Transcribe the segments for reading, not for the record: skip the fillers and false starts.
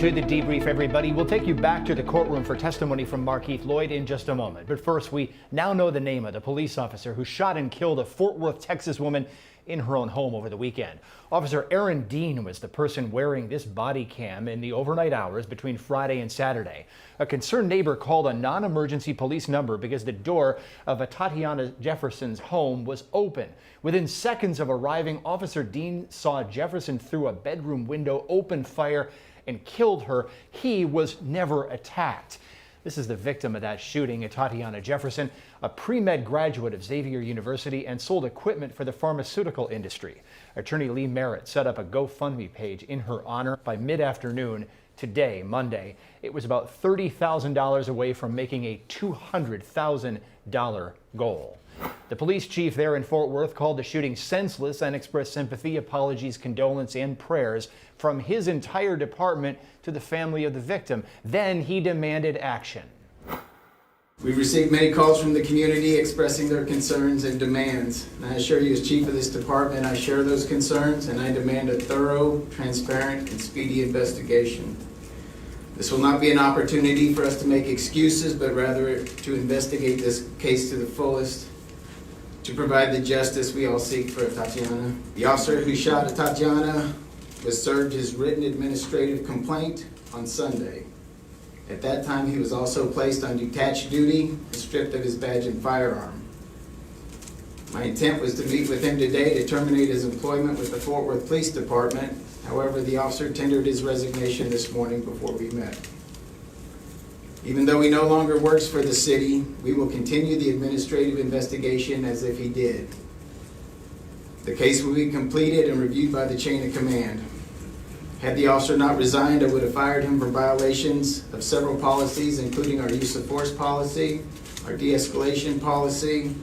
to the debrief, everybody. We'll take you back to the courtroom for testimony from Marquis Floyd in just a moment. But first, we now know the name of the police officer who shot and killed a Fort Worth, Texas woman in her own home over the weekend. Officer Aaron Dean was the person wearing this body cam in the overnight hours between Friday and Saturday. A concerned neighbor called a non-emergency police number because the door of a Tatiana Jefferson's home was open. Within seconds of arriving, Officer Dean saw Jefferson through a bedroom window, open fire, and killed her. He was never attacked. This is the victim of that shooting, Tatiana Jefferson, a pre-med graduate of Xavier University and sold equipment for the pharmaceutical industry. Attorney Lee Merritt set up a GoFundMe page in her honor. By mid-afternoon today, Monday, it was about $30,000 away from making a $200,000 goal. The police chief there in Fort Worth called the shooting senseless and expressed sympathy, apologies, condolence, and prayers from his entire department to the family of the victim. Then he demanded action. We've received many calls from the community expressing their concerns and demands. And I assure you, as chief of this department, I share those concerns and I demand a thorough, transparent, and speedy investigation. This will not be an opportunity for us to make excuses, but rather to investigate this case to the fullest, to provide the justice we all seek for Tatiana. The officer who shot at Tatiana was served his written administrative complaint on Sunday. At that time, he was also placed on detached duty and stripped of his badge and firearm. My intent was to meet with him today to terminate his employment with the Fort Worth Police Department. However, the officer tendered his resignation this morning before we met. Even though he no longer works for the city, we will continue the administrative investigation as if he did. The case will be completed and reviewed by the chain of command. Had the officer not resigned, I would have fired him for violations of several policies, including our use of force policy, our de-escalation policy,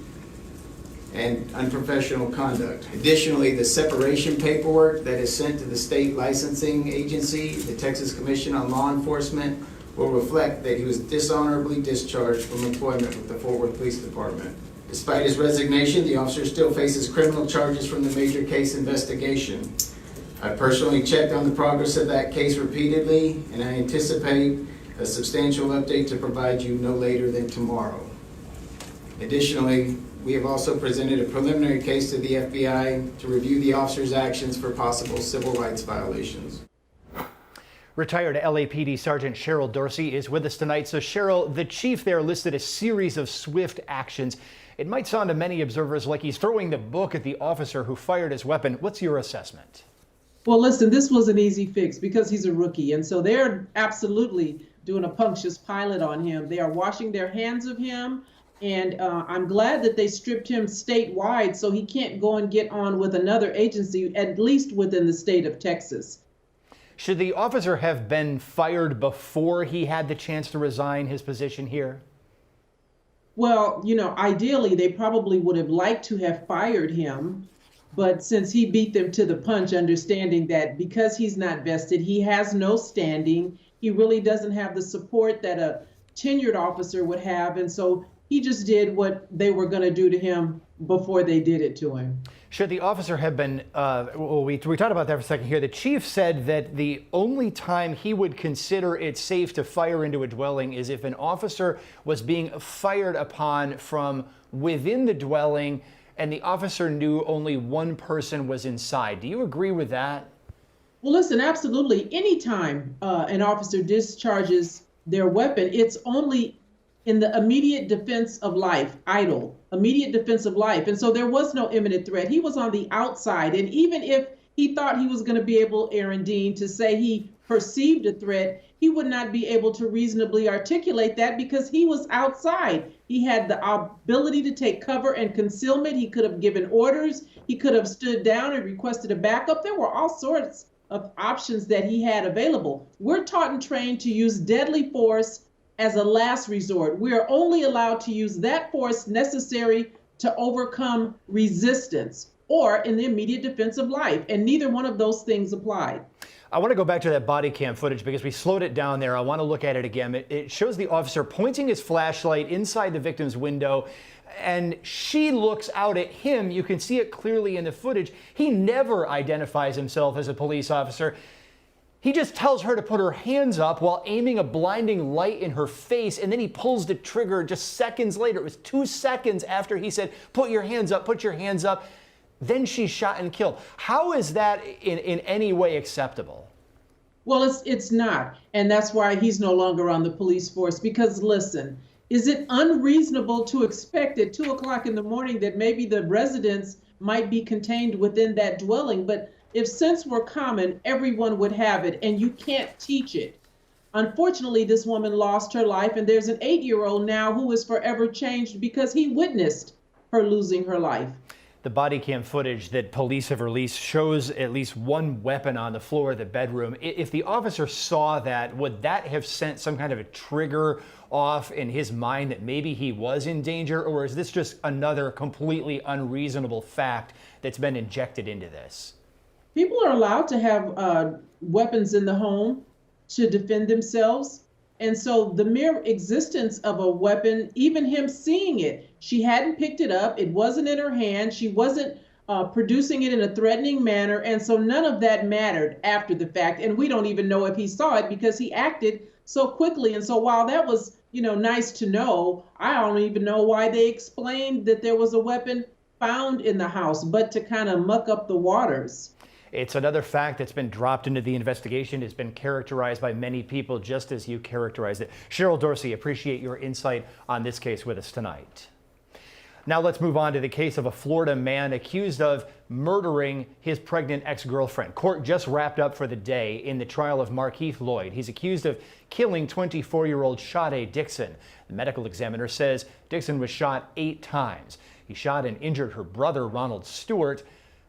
and unprofessional conduct. Additionally, the separation paperwork that is sent to the state licensing agency, the Texas Commission on Law Enforcement, will reflect that he was dishonorably discharged from employment with the Fort Worth Police Department. Despite his resignation, the officer still faces criminal charges from the major case investigation. I personally checked on the progress of that case repeatedly, and I anticipate a substantial update to provide you no later than tomorrow. Additionally, we have also presented a preliminary case to the FBI to review the officer's actions for possible civil rights violations. Retired LAPD Sergeant Cheryl Dorsey is with us tonight. So Cheryl, the chief there listed a series of swift actions. It might sound to many observers like he's throwing the book at the officer who fired his weapon. What's your assessment? Well, listen, this was an easy fix because he's a rookie. And so they're absolutely doing a punctious pilot on him. They are washing their hands of him. And I'm glad that they stripped him statewide so he can't go and get on with another agency, at least within the state of Texas. Should the officer have been fired before he had the chance to resign his position here? Well, you know, ideally, they probably would have liked to have fired him. But since he beat them to the punch, understanding that because he's not vested, he has no standing, he really doesn't have the support that a tenured officer would have. And so he just did what they were going to do to him before they did it to him. Should the officer have been, we talked about that for a second here. The chief said that the only time he would consider it safe to fire into a dwelling is if an officer was being fired upon from within the dwelling and the officer knew only one person was inside. Do you agree with that? Well, listen, absolutely. Anytime an officer discharges their weapon, it's only in the immediate defense of life, idle, immediate defense of life. And so there was no imminent threat. He was on the outside. And even if he thought he was going to be able, Aaron Dean, to say he perceived a threat, he would not be able to reasonably articulate that because he was outside. He had the ability to take cover and concealment. He could have given orders. He could have stood down and requested a backup. There were all sorts of options that he had available. We're taught and trained to use deadly force as a last resort. We are only allowed to use that force necessary to overcome resistance or in the immediate defense of life. And neither one of those things applied. I want to go back to that body cam footage because we slowed it down there. I want to look at it again. It shows the officer pointing his flashlight inside the victim's window, and she looks out at him. You can see it clearly in the footage. He never identifies himself as a police officer. He just tells her to put her hands up while aiming a blinding light in her face, and then he pulls the trigger just seconds later. It was 2 seconds after he said, put your hands up, put your hands up. Then she's shot and killed. How is that in any way acceptable? Well, it's not. And that's why he's no longer on the police force. Because listen, is it unreasonable to expect at 2 o'clock in the morning that maybe the residents might be contained within that dwelling? But if sense were common, everyone would have it, and you can't teach it. Unfortunately, this woman lost her life, and there's an 8-year-old now who is forever changed because he witnessed her losing her life. The body cam footage that police have released shows at least one weapon on the floor of the bedroom. If the officer saw that, would that have sent some kind of a trigger off in his mind that maybe he was in danger? Or is this just another completely unreasonable fact that's been injected into this? People are allowed to have weapons in the home to defend themselves. And so the mere existence of a weapon, even him seeing it, she hadn't picked it up, it wasn't in her hand, she wasn't producing it in a threatening manner, and so none of that mattered after the fact. And we don't even know if he saw it because he acted so quickly. And so while that was, nice to know, I don't even know why they explained that there was a weapon found in the house, but to kind of muck up the waters. It's another fact that's been dropped into the investigation. It's been characterized by many people just as you characterized it. Cheryl Dorsey, appreciate your insight on this case with us tonight. Now let's move on to the case of a Florida man accused of murdering his pregnant ex-girlfriend. Court just wrapped up for the day in the trial of Marquis Floyd. He's accused of killing 24-year-old Sade Dixon. The medical examiner says Dixon was shot 8 times. He shot and injured her brother, Ronald Stewart.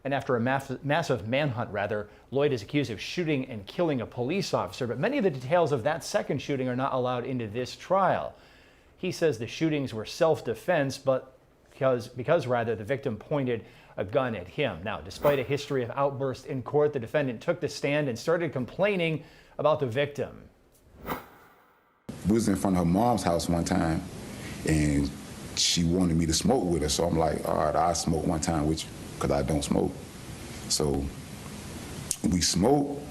And after a massive manhunt, Loyd is accused of shooting and killing a police officer. But many of the details of that second shooting are not allowed into this trial. He says the shootings were self-defense, but because the victim pointed a gun at him. Now, despite a history of outbursts in court, the defendant took the stand and started complaining about the victim. We was in front of her mom's house one time, and she wanted me to smoke with her. So I'm like, all right, I'll smoke one time with you, because I don't smoke. So we smoked,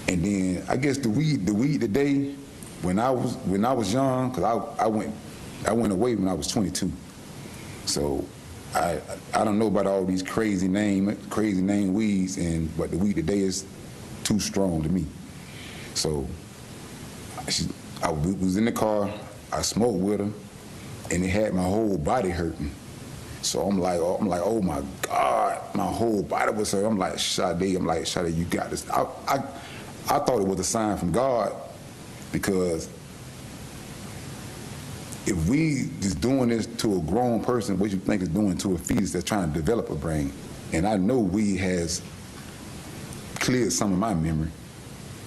and then I guess the weed today, when I was young, because I went away when I was 22. So I don't know about all these crazy name weeds, but the weed today is too strong to me. So I was in the car, I smoked with her, and it had my whole body hurting. So I'm like, oh my God, my whole body was hurt. I'm like, Sade, you got this. I thought it was a sign from God, because if we just doing this to a grown person, what you think is doing to a fetus that's trying to develop a brain? And I know weed has cleared some of my memory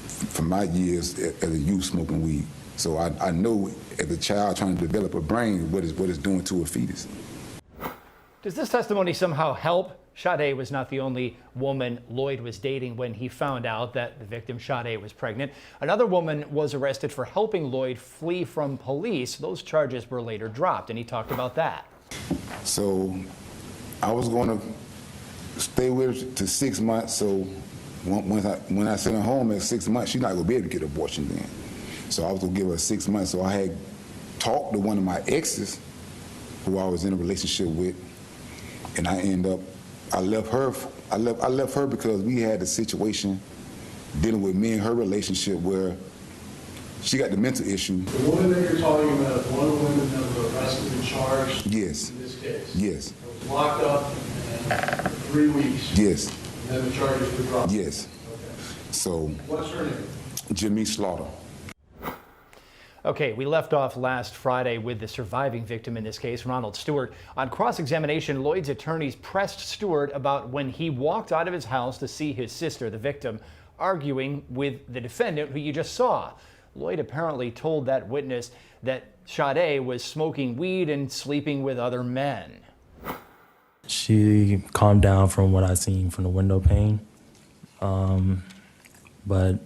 from my years as a youth smoking weed. So I know as a child trying to develop a brain what it's doing to a fetus. Does this testimony somehow help? Sade was not the only woman Loyd was dating when he found out that the victim, Sade, was pregnant. Another woman was arrested for helping Loyd flee from police. Those charges were later dropped, and he talked about that. So I was going to stay with her to 6 months. So when I sent her home at 6 months, she's not going to be able to get an abortion then. So I was going to give her 6 months. So I had talked to one of my exes who I was in a relationship with, and I left her because we had a situation dealing with me and her relationship where she got the mental issue. The woman that you're talking about is one of the women that were arrested and charged Yes. in this case. Yes. It was locked up for 3 weeks. Yes. And then the charges were dropped. Yes. Okay. So. What's her name? Jimmy Slaughter. Okay, we left off last Friday with the surviving victim in this case, Ronald Stewart. On cross-examination, Loyd's attorneys pressed Stewart about when he walked out of his house to see his sister, the victim, arguing with the defendant, who you just saw. Loyd apparently told that witness that Sade was smoking weed and sleeping with other men. She calmed down from what I seen from the window pane, but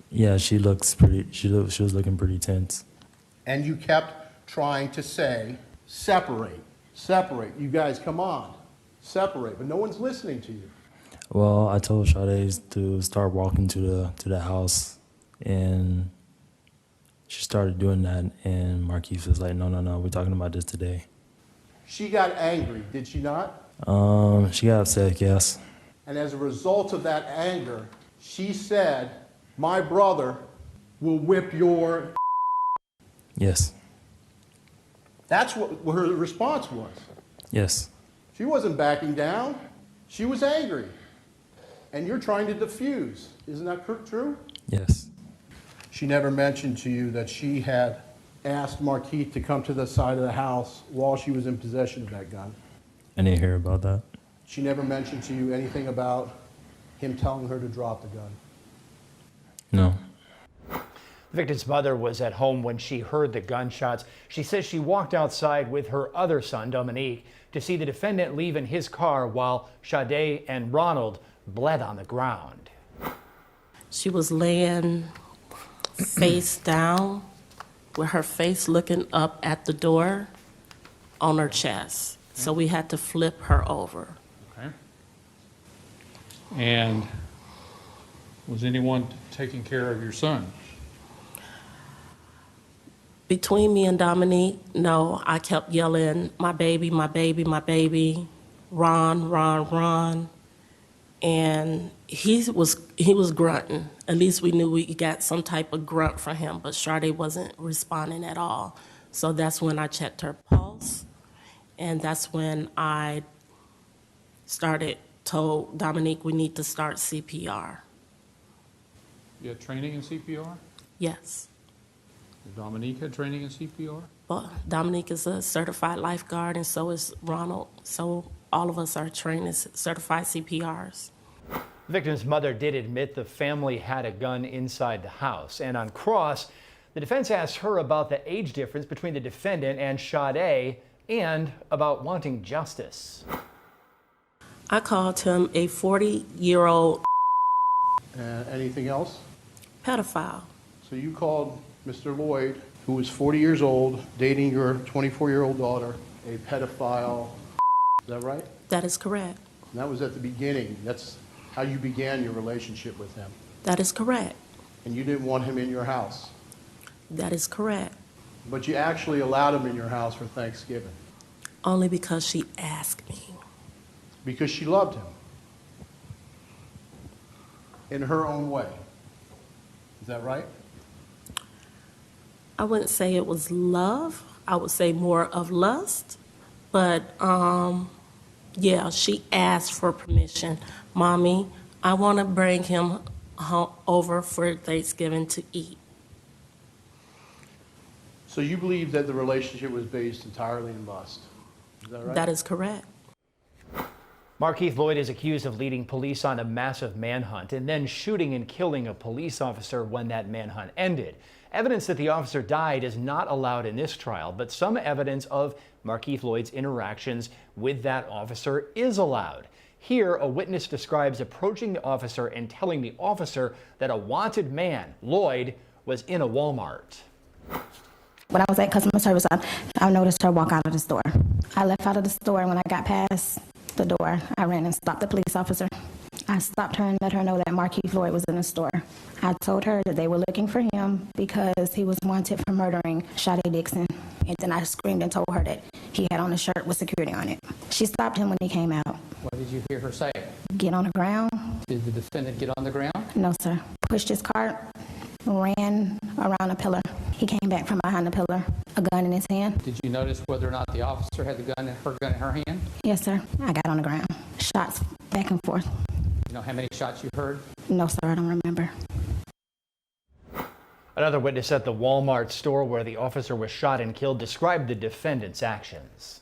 yeah, she was looking pretty tense. And you kept trying to say, separate, separate. You guys, come on, separate. But no one's listening to you. Well, I told Sade to start walking to the house, and she started doing that, and Marquis was like, no, we're talking about this today. She got angry, did she not? She got upset, yes. And as a result of that anger, she said, my brother will whip your... Yes. That's what her response was. Yes. She wasn't backing down. She was angry. And you're trying to diffuse. Isn't that true? Yes. She never mentioned to you that she had asked Markeith to come to the side of the house while she was in possession of that gun. I didn't hear about that. She never mentioned to you anything about him telling her to drop the gun. No. The victim's mother was at home when she heard the gunshots. She says she walked outside with her other son, Dominique, to see the defendant leave in his car while Sade and Ronald bled on the ground. She was laying face down with her face looking up at the door on her chest. So we had to flip her over. Okay. And was anyone taking care of your son? Between me and Dominique, no, I kept yelling, my baby, my baby, my baby, Ron, Ron, Ron. And he was grunting. At least we knew we got some type of grunt from him, but Sade wasn't responding at all. So that's when I checked her pulse, and that's when I told Dominique we need to start CPR. You had training in CPR? Yes. Dominique had training in CPR? Well, Dominique is a certified lifeguard, and so is Ronald. So all of us are trained as certified CPRs. The victim's mother did admit the family had a gun inside the house. And on cross, the defense asked her about the age difference between the defendant and Sade and about wanting justice. I called him a 40-year-old Anything else? pedophile. So you called Mr. Loyd, who was 40 years old, dating your 24-year-old daughter, a pedophile. Is that right? That is correct. And that was at the beginning. That's how you began your relationship with him. That is correct. And you didn't want him in your house. That is correct. But you actually allowed him in your house for Thanksgiving. Only because she asked me. Because she loved him. In her own way. Is that right? I wouldn't say it was love. I would say more of lust. But, yeah, she asked for permission. Mommy, I want to bring him over for Thanksgiving to eat. So you believe that the relationship was based entirely in lust. Is that right? That is correct. Marquis Floyd is accused of leading police on a massive manhunt and then shooting and killing a police officer when that manhunt ended. Evidence that the officer died is not allowed in this trial, but some evidence of Marquis Floyd's interactions with that officer is allowed. Here, a witness describes approaching the officer and telling the officer that a wanted man, Loyd, was in a Walmart. When I was at customer service, I noticed her walk out of the store. I left out of the store, and when I got past the door, I ran and stopped the police officer. I stopped her and let her know that Marquis Floyd was in the store. I told her that they were looking for him because he was wanted for murdering Sade Dixon. And then I screamed and told her that he had on a shirt with security on it. She stopped him when he came out. What did you hear her say? Get on the ground? Did the defendant get on the ground? No, sir. Pushed his cart, ran around a pillar. He came back from behind the pillar, a gun in his hand. Did you notice whether or not the officer had her gun in her hand? Yes, sir. I got on the ground. Shots back and forth. You know how many shots you heard? No, sir, I don't remember. Another witness at the Walmart store where the officer was shot and killed described the defendant's actions.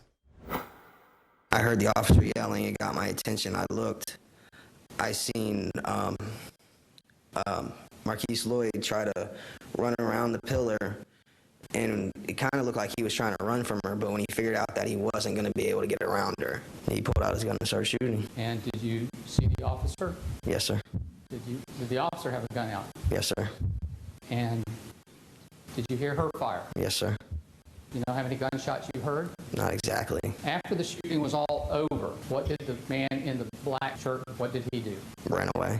I heard the officer yelling. It got my attention. I looked. I seen Marquis Floyd try to run around the pillar, and it kind of looked like he was trying to run from her, but when he figured out that he wasn't going to be able to get around her, he pulled out his gun and started shooting. And did you see the officer? Yes, sir. Did the officer have a gun out? Yes, sir. And did you hear her fire? Yes, sir. You know how many gunshots you heard? Not exactly. After the shooting was all over, what did the man in the black shirt, what did he do? Ran away.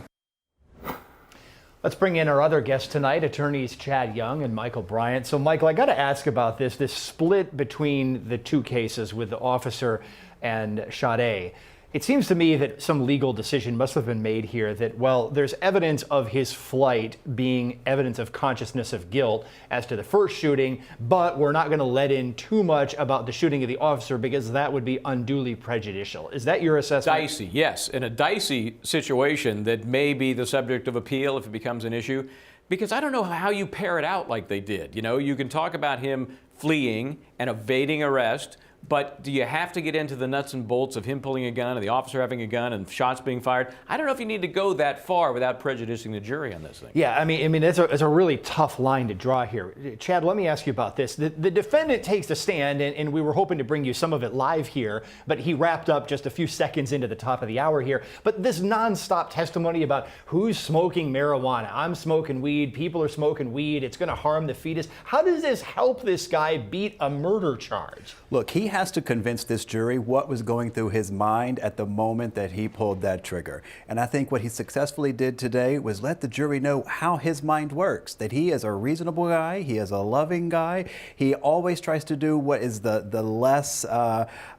Let's bring in our other guests tonight, attorneys Chad Young and Michael Bryant. So, Michael, I got to ask about this split between the two cases with the officer and Sade. It seems to me that some legal decision must have been made here that, well, there's evidence of his flight being evidence of consciousness of guilt as to the first shooting, but we're not going to let in too much about the shooting of the officer because that would be unduly prejudicial. Is that your assessment? Dicey, yes. In a dicey situation that may be the subject of appeal if it becomes an issue, because I don't know how you pair it out like they did. You know, you can talk about him fleeing and evading arrest, but do you have to get into the nuts and bolts of him pulling a gun and the officer having a gun and shots being fired? I don't know if you need to go that far without prejudicing the jury on this thing. Yeah, I mean, it's a really tough line to draw here. Chad, let me ask you about this. The defendant takes a stand, and we were hoping to bring you some of it live here, but he wrapped up just a few seconds into the top of the hour here. But this nonstop testimony about who's smoking marijuana, I'm smoking weed, people are smoking weed, it's going to harm the fetus. How does this help this guy beat a murder charge? Look, he has to convince this jury what was going through his mind at the moment that he pulled that trigger. And I think what he successfully did today was let the jury know how his mind works, that he is a reasonable guy, he is a loving guy, he always tries to do what is the less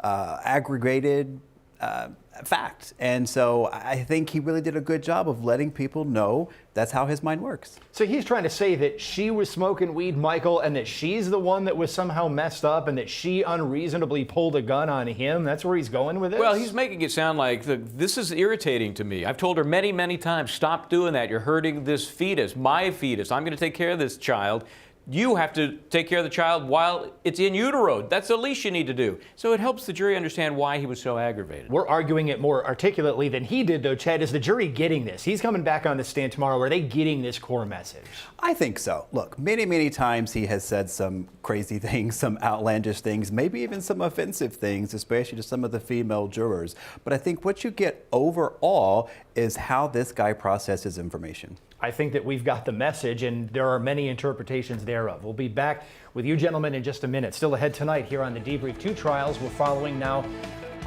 aggregated fact. And so I think he really did a good job of letting people know that's how his mind works. So he's trying to say that she was smoking weed, Michael, and that she's the one that was somehow messed up and that she unreasonably pulled a gun on him. That's where he's going with this? Well, he's making it sound like this is irritating to me. I've told her many, many times, stop doing that. You're hurting this fetus, my fetus. I'm going to take care of this child. You have to take care of the child while it's in utero. That's the least you need to do. So it helps the jury understand why he was so aggravated. We're arguing it more articulately than he did, though, Chad. Is the jury getting this? He's coming back on the stand tomorrow. Are they getting this core message? I think so. Look, many, many times he has said some crazy things, some outlandish things, maybe even some offensive things, especially to some of the female jurors. But I think what you get overall is how this guy processes information. I think that we've got the message, and there are many interpretations thereof. We'll be back with you gentlemen in just a minute. Still ahead tonight here on the Debrief. 2 trials we're following now.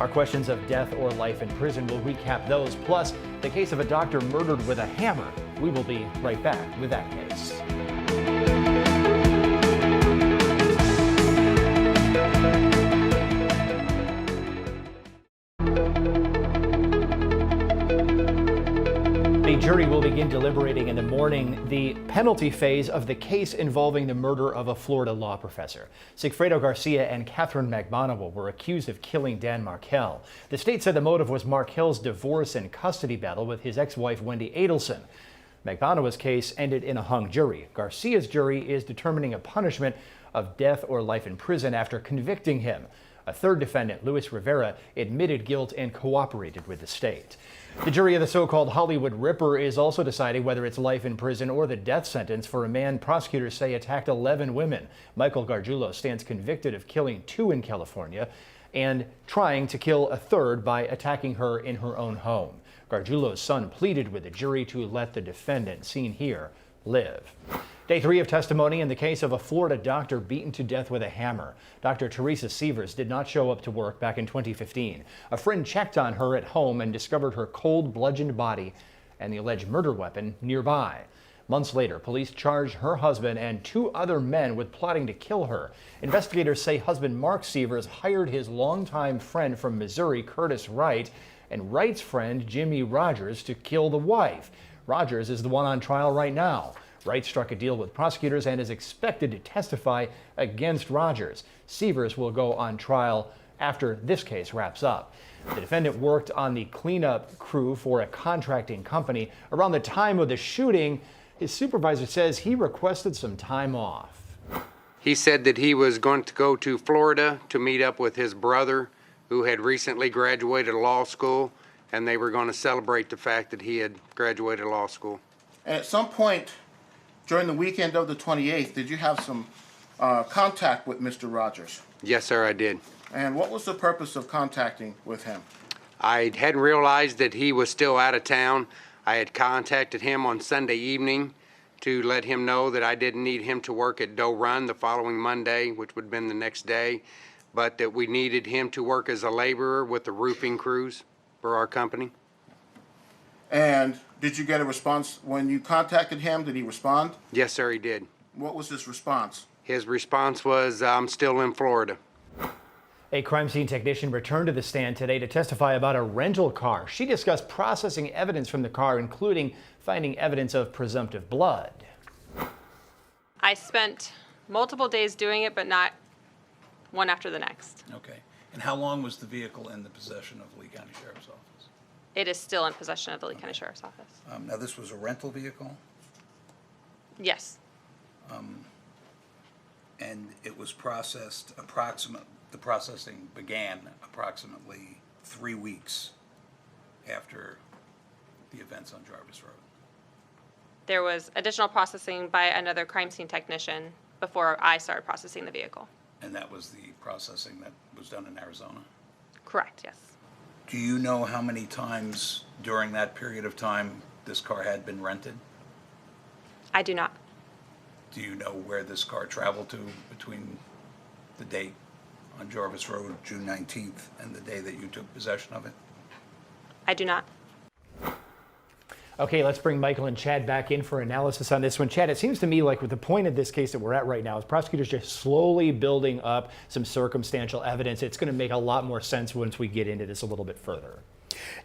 Our questions of death or life in prison. We'll recap those, plus the case of a doctor murdered with a hammer. We will be right back with that case. The jury will begin deliberating in the morning the penalty phase of the case involving the murder of a Florida law professor. Sigfredo Garcia and Catherine McMonagall were accused of killing Dan Markel. The state said the motive was Markel's divorce and custody battle with his ex-wife Wendy Adelson. McMonagall's case ended in a hung jury. Garcia's jury is determining a punishment of death or life in prison after convicting him. A third defendant, Luis Rivera, admitted guilt and cooperated with the state. The jury of the so-called Hollywood Ripper is also deciding whether it's life in prison or the death sentence for a man prosecutors say attacked 11 women. Michael Gargiulo stands convicted of killing 2 in California and trying to kill a third by attacking her in her own home. Gargiulo's son pleaded with the jury to let the defendant, seen here, live. Day 3 of testimony in the case of a Florida doctor beaten to death with a hammer. Dr. Teresa Sievers did not show up to work back in 2015. A friend checked on her at home and discovered her cold, bludgeoned body and the alleged murder weapon nearby. Months later, police charged her husband and 2 other men with plotting to kill her. Investigators say husband Mark Sievers hired his longtime friend from Missouri, Curtis Wright, and Wright's friend Jimmy Rogers to kill the wife. Rogers is the one on trial right now. Wright struck a deal with prosecutors and is expected to testify against Rogers. Sievers will go on trial after this case wraps up. The defendant worked on the cleanup crew for a contracting company. Around the time of the shooting, his supervisor says he requested some time off. He said that he was going to go to Florida to meet up with his brother, who had recently graduated law school, and they were going to celebrate the fact that he had graduated law school. And at some point during the weekend of the 28th, did you have some contact with Mr. Rogers? Yes, sir, I did. And what was the purpose of contacting with him? I hadn't realized that he was still out of town. I had contacted him on Sunday evening. to let him know that I didn't need him to work at Doe Run the following Monday, which would have been the next day, but that we needed him to work as a laborer with the roofing crews for our company. And did you get a response when you contacted him? Did he respond? Yes, sir, he did. What was his response? His response was, I'm still in Florida. A crime scene technician returned to the stand today to testify about a rental car. She discussed processing evidence from the car, including finding evidence of presumptive blood. I spent multiple days doing it, but not one after the next. Okay. And how long was the vehicle in the possession of Lee County Sheriff's Office? It is still in possession of the Lee County Sheriff's Office. Now, this was a rental vehicle? Yes. And it was processed the processing began approximately 3 weeks after the events on Jarvis Road. There was additional processing by another crime scene technician before I started processing the vehicle. And that was the processing that was done in Arizona? Correct, yes. Do you know how many times during that period of time this car had been rented? I do not. Do you know where this car traveled to between the date on Jarvis Road, June 19th, and the day that you took possession of it? I do not. Okay, let's bring Michael and Chad back in for analysis on this one. Chad, it seems to me like with the point of this case that we're at right now is prosecutors just slowly building up some circumstantial evidence. It's going to make a lot more sense once we get into this a little bit further.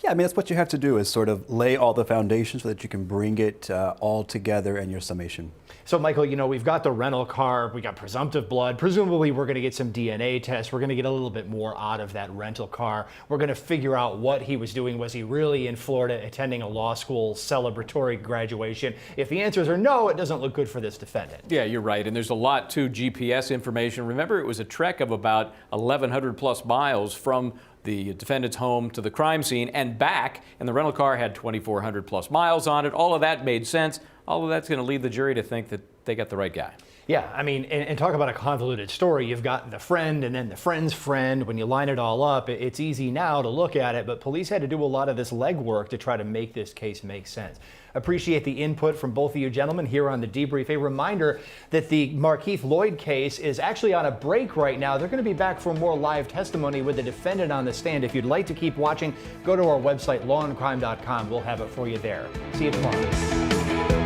Yeah, I mean, that's what you have to do is sort of lay all the foundations so that you can bring it all together in your summation. So, Michael, you know, we've got the rental car, we got presumptive blood. Presumably, we're going to get some DNA tests. We're going to get a little bit more out of that rental car. We're going to figure out what he was doing. Was he really in Florida attending a law school celebratory graduation? If the answers are no, it doesn't look good for this defendant. Yeah, you're right. And there's a lot to GPS information. Remember, it was a trek of about 1,100 plus miles from the defendant's home to the crime scene and back, and the rental car had 2,400 plus miles on it. All of that made sense. All of that's going to lead the jury to think that they got the right guy. Yeah, I mean, and talk about a convoluted story. You've got the friend and then the friend's friend. When you line it all up, it's easy now to look at it, but police had to do a lot of this legwork to try to make this case make sense. Appreciate the input from both of you gentlemen here on the debrief. A reminder that the Marquis Floyd case is actually on a break right now. They're going to be back for more live testimony with the defendant on the stand. If you'd like to keep watching, go to our website, lawandcrime.com. We'll have it for you there. See you tomorrow.